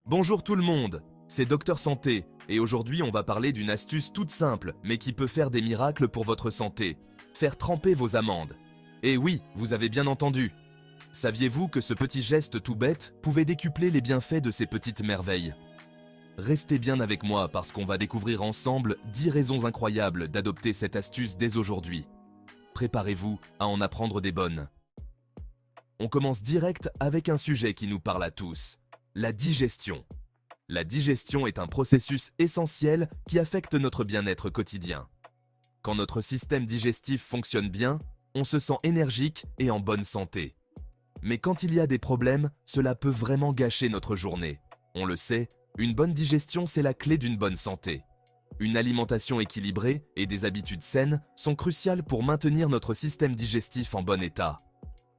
Bonjour tout le monde, c'est Docteur Santé et aujourd'hui on va parler d'une astuce toute simple mais qui peut faire des miracles pour votre santé. Faire tremper vos amandes. Et oui, vous avez bien entendu. Saviez-vous que ce petit geste tout bête pouvait décupler les bienfaits de ces petites merveilles? Restez bien avec moi parce qu'on va découvrir ensemble 10 raisons incroyables d'adopter cette astuce dès aujourd'hui. Préparez-vous à en apprendre des bonnes. On commence direct avec un sujet qui nous parle à tous. La digestion. La digestion est un processus essentiel qui affecte notre bien-être quotidien. Quand notre système digestif fonctionne bien, on se sent énergique et en bonne santé. Mais quand il y a des problèmes, cela peut vraiment gâcher notre journée. On le sait, une bonne digestion, c'est la clé d'une bonne santé. Une alimentation équilibrée et des habitudes saines sont cruciales pour maintenir notre système digestif en bon état.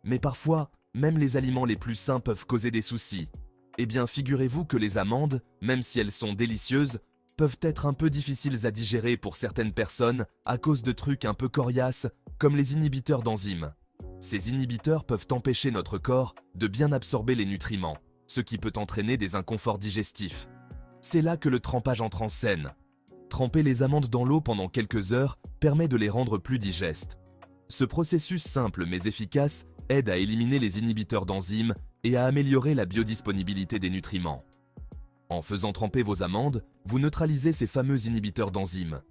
Mais parfois, même les aliments les plus sains peuvent causer des soucis. Eh bien, figurez-vous que les amandes, même si elles sont délicieuses, peuvent être un peu difficiles à digérer pour certaines personnes à cause de trucs un peu coriaces, comme les inhibiteurs d'enzymes. Ces inhibiteurs peuvent empêcher notre corps de bien absorber les nutriments, ce qui peut entraîner des inconforts digestifs. C'est là que le trempage entre en scène. Tremper les amandes dans l'eau pendant quelques heures permet de les rendre plus digestes. Ce processus simple mais efficace aide à éliminer les inhibiteurs d'enzymes et à améliorer la biodisponibilité des nutriments. En faisant tremper vos amandes, vous neutralisez ces fameux inhibiteurs d'enzymes.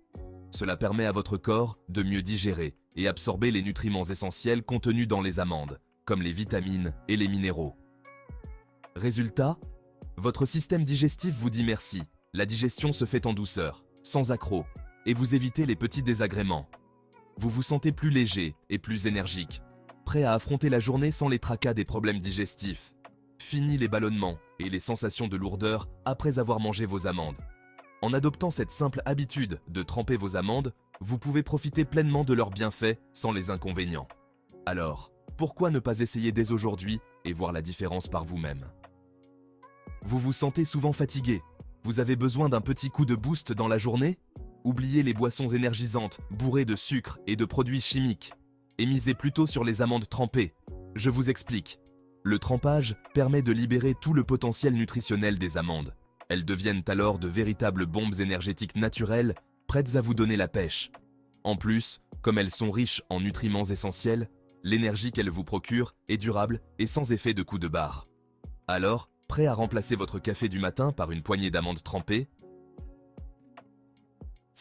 Cela permet à votre corps de mieux digérer et absorber les nutriments essentiels contenus dans les amandes, comme les vitamines et les minéraux. Résultat, votre système digestif vous dit merci. La digestion se fait en douceur, sans accroc, et vous évitez les petits désagréments. Vous vous sentez plus léger et plus énergique, prêt à affronter la journée sans les tracas des problèmes digestifs. Fini les ballonnements et les sensations de lourdeur après avoir mangé vos amandes. En adoptant cette simple habitude de tremper vos amandes, vous pouvez profiter pleinement de leurs bienfaits sans les inconvénients. Alors, pourquoi ne pas essayer dès aujourd'hui et voir la différence par vous-même? Vous vous sentez souvent fatigué? Vous avez besoin d'un petit coup de boost dans la journée? Oubliez les boissons énergisantes, bourrées de sucre et de produits chimiques, et misez plutôt sur les amandes trempées. Je vous explique. Le trempage permet de libérer tout le potentiel nutritionnel des amandes. Elles deviennent alors de véritables bombes énergétiques naturelles, prêtes à vous donner la pêche. En plus, comme elles sont riches en nutriments essentiels, l'énergie qu'elles vous procurent est durable et sans effet de coup de barre. Alors, prêt à remplacer votre café du matin par une poignée d'amandes trempées?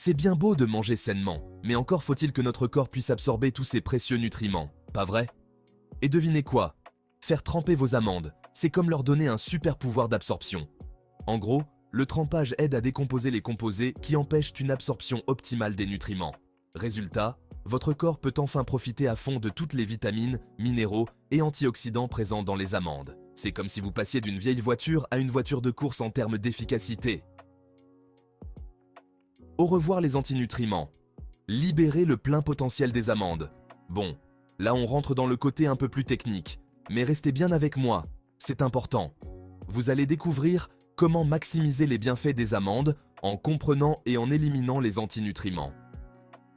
C'est bien beau de manger sainement, mais encore faut-il que notre corps puisse absorber tous ces précieux nutriments, pas vrai? Et devinez quoi? Faire tremper vos amandes, c'est comme leur donner un super pouvoir d'absorption. En gros, le trempage aide à décomposer les composés qui empêchent une absorption optimale des nutriments. Résultat, votre corps peut enfin profiter à fond de toutes les vitamines, minéraux et antioxydants présents dans les amandes. C'est comme si vous passiez d'une vieille voiture à une voiture de course en termes d'efficacité. Au revoir les antinutriments. Libérez le plein potentiel des amandes. Bon, là on rentre dans le côté un peu plus technique, mais restez bien avec moi, c'est important. Vous allez découvrir comment maximiser les bienfaits des amandes en comprenant et en éliminant les antinutriments.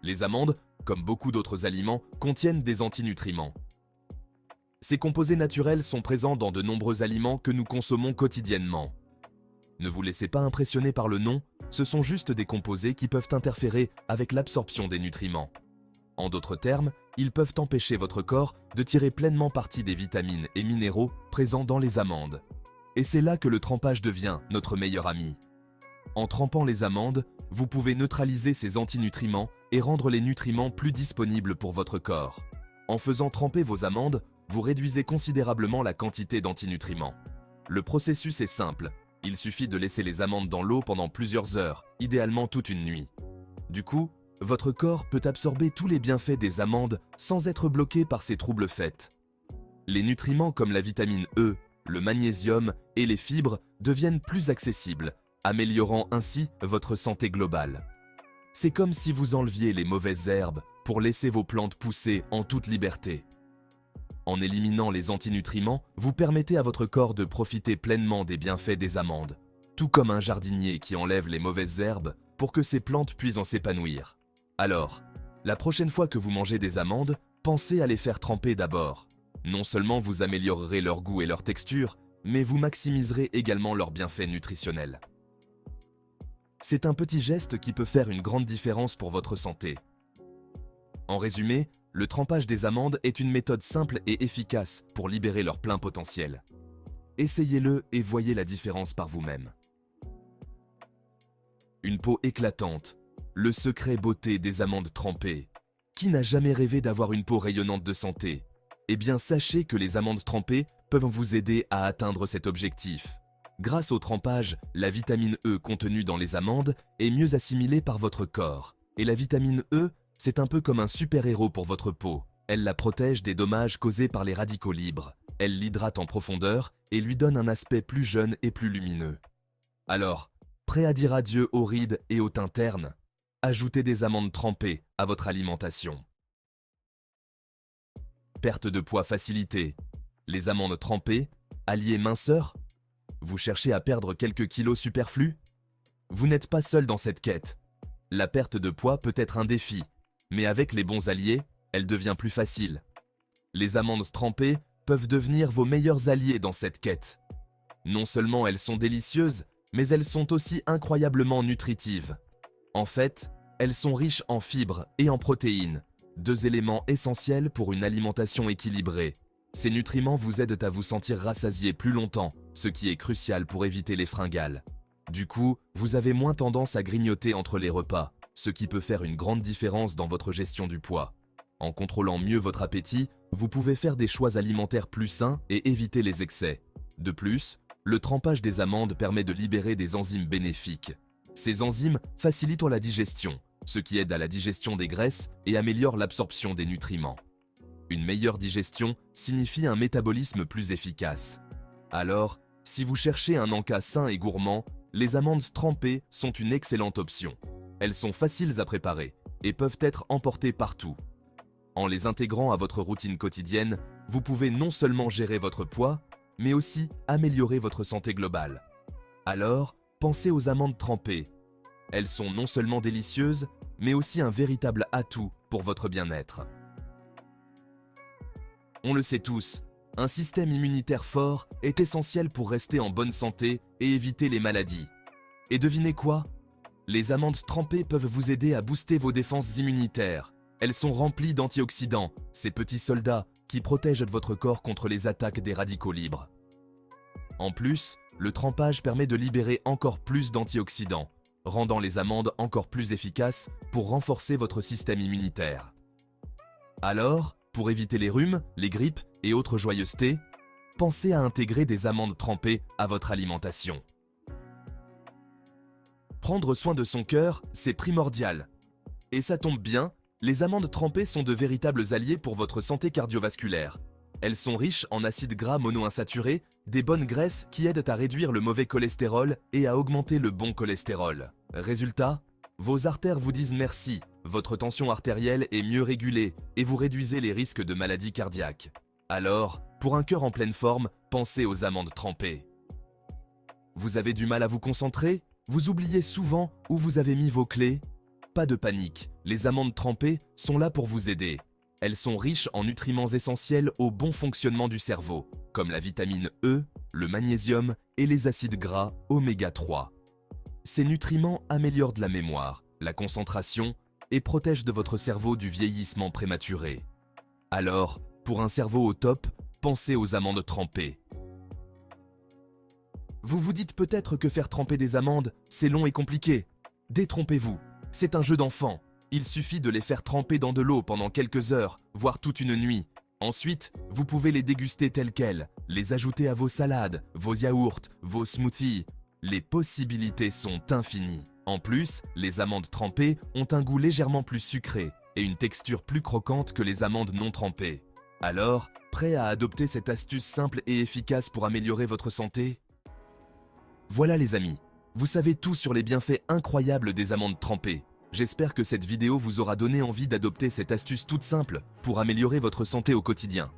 Les amandes, comme beaucoup d'autres aliments, contiennent des antinutriments. Ces composés naturels sont présents dans de nombreux aliments que nous consommons quotidiennement. Ne vous laissez pas impressionner par le nom, ce sont juste des composés qui peuvent interférer avec l'absorption des nutriments. En d'autres termes, ils peuvent empêcher votre corps de tirer pleinement parti des vitamines et minéraux présents dans les amandes. Et c'est là que le trempage devient notre meilleur ami. En trempant les amandes, vous pouvez neutraliser ces antinutriments et rendre les nutriments plus disponibles pour votre corps. En faisant tremper vos amandes, vous réduisez considérablement la quantité d'antinutriments. Le processus est simple. Il suffit de laisser les amandes dans l'eau pendant plusieurs heures, idéalement toute une nuit. Du coup, votre corps peut absorber tous les bienfaits des amandes sans être bloqué par ces troubles faits. Les nutriments comme la vitamine E, le magnésium et les fibres deviennent plus accessibles, améliorant ainsi votre santé globale. C'est comme si vous enleviez les mauvaises herbes pour laisser vos plantes pousser en toute liberté. En éliminant les antinutriments, vous permettez à votre corps de profiter pleinement des bienfaits des amandes, tout comme un jardinier qui enlève les mauvaises herbes pour que ses plantes puissent en s'épanouir. Alors, la prochaine fois que vous mangez des amandes, pensez à les faire tremper d'abord. Non seulement vous améliorerez leur goût et leur texture, mais vous maximiserez également leurs bienfaits nutritionnels. C'est un petit geste qui peut faire une grande différence pour votre santé. En résumé, le trempage des amandes est une méthode simple et efficace pour libérer leur plein potentiel. Essayez-le et voyez la différence par vous-même. Une peau éclatante, le secret beauté des amandes trempées. Qui n'a jamais rêvé d'avoir une peau rayonnante de santé? Eh bien, sachez que les amandes trempées peuvent vous aider à atteindre cet objectif. Grâce au trempage, la vitamine E contenue dans les amandes est mieux assimilée par votre corps. Et la vitamine E, c'est un peu comme un super-héros pour votre peau. Elle la protège des dommages causés par les radicaux libres. Elle l'hydrate en profondeur et lui donne un aspect plus jeune et plus lumineux. Alors, prêt à dire adieu aux rides et aux teintes ternes? Ajoutez des amandes trempées à votre alimentation. Perte de poids facilitée. Les amandes trempées, alliées minceur? Vous cherchez à perdre quelques kilos superflus? Vous n'êtes pas seul dans cette quête. La perte de poids peut être un défi, mais avec les bons alliés, elle devient plus facile. Les amandes trempées peuvent devenir vos meilleurs alliés dans cette quête. Non seulement elles sont délicieuses, mais elles sont aussi incroyablement nutritives. En fait, elles sont riches en fibres et en protéines, deux éléments essentiels pour une alimentation équilibrée. Ces nutriments vous aident à vous sentir rassasié plus longtemps, ce qui est crucial pour éviter les fringales. Du coup, vous avez moins tendance à grignoter entre les repas, ce qui peut faire une grande différence dans votre gestion du poids. En contrôlant mieux votre appétit, vous pouvez faire des choix alimentaires plus sains et éviter les excès. De plus, le trempage des amandes permet de libérer des enzymes bénéfiques. Ces enzymes facilitent la digestion, ce qui aide à la digestion des graisses et améliore l'absorption des nutriments. Une meilleure digestion signifie un métabolisme plus efficace. Alors, si vous cherchez un encas sain et gourmand, les amandes trempées sont une excellente option. Elles sont faciles à préparer et peuvent être emportées partout. En les intégrant à votre routine quotidienne, vous pouvez non seulement gérer votre poids, mais aussi améliorer votre santé globale. Alors, pensez aux amandes trempées. Elles sont non seulement délicieuses, mais aussi un véritable atout pour votre bien-être. On le sait tous, un système immunitaire fort est essentiel pour rester en bonne santé et éviter les maladies. Et devinez quoi? Les amandes trempées peuvent vous aider à booster vos défenses immunitaires. Elles sont remplies d'antioxydants, ces petits soldats qui protègent votre corps contre les attaques des radicaux libres. En plus, le trempage permet de libérer encore plus d'antioxydants, rendant les amandes encore plus efficaces pour renforcer votre système immunitaire. Alors, pour éviter les rhumes, les grippes et autres joyeusetés, pensez à intégrer des amandes trempées à votre alimentation. Prendre soin de son cœur, c'est primordial. Et ça tombe bien, les amandes trempées sont de véritables alliés pour votre santé cardiovasculaire. Elles sont riches en acides gras monoinsaturés, des bonnes graisses qui aident à réduire le mauvais cholestérol et à augmenter le bon cholestérol. Résultat, vos artères vous disent merci, votre tension artérielle est mieux régulée et vous réduisez les risques de maladies cardiaques. Alors, pour un cœur en pleine forme, pensez aux amandes trempées. Vous avez du mal à vous concentrer? Vous oubliez souvent où vous avez mis vos clés? Pas de panique, les amandes trempées sont là pour vous aider. Elles sont riches en nutriments essentiels au bon fonctionnement du cerveau, comme la vitamine E, le magnésium et les acides gras oméga 3. Ces nutriments améliorent la mémoire, la concentration et protègent de votre cerveau du vieillissement prématuré. Alors, pour un cerveau au top, pensez aux amandes trempées. Vous vous dites peut-être que faire tremper des amandes, c'est long et compliqué. Détrompez-vous, c'est un jeu d'enfant. Il suffit de les faire tremper dans de l'eau pendant quelques heures, voire toute une nuit. Ensuite, vous pouvez les déguster telles quelles, les ajouter à vos salades, vos yaourts, vos smoothies. Les possibilités sont infinies. En plus, les amandes trempées ont un goût légèrement plus sucré et une texture plus croquante que les amandes non trempées. Alors, prêt à adopter cette astuce simple et efficace pour améliorer votre santé? Voilà les amis, vous savez tout sur les bienfaits incroyables des amandes trempées. J'espère que cette vidéo vous aura donné envie d'adopter cette astuce toute simple pour améliorer votre santé au quotidien.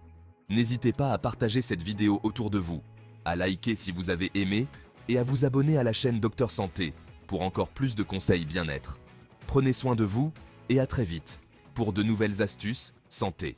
N'hésitez pas à partager cette vidéo autour de vous, à liker si vous avez aimé et à vous abonner à la chaîne Docteur Santé pour encore plus de conseils bien-être. Prenez soin de vous et à très vite pour de nouvelles astuces santé.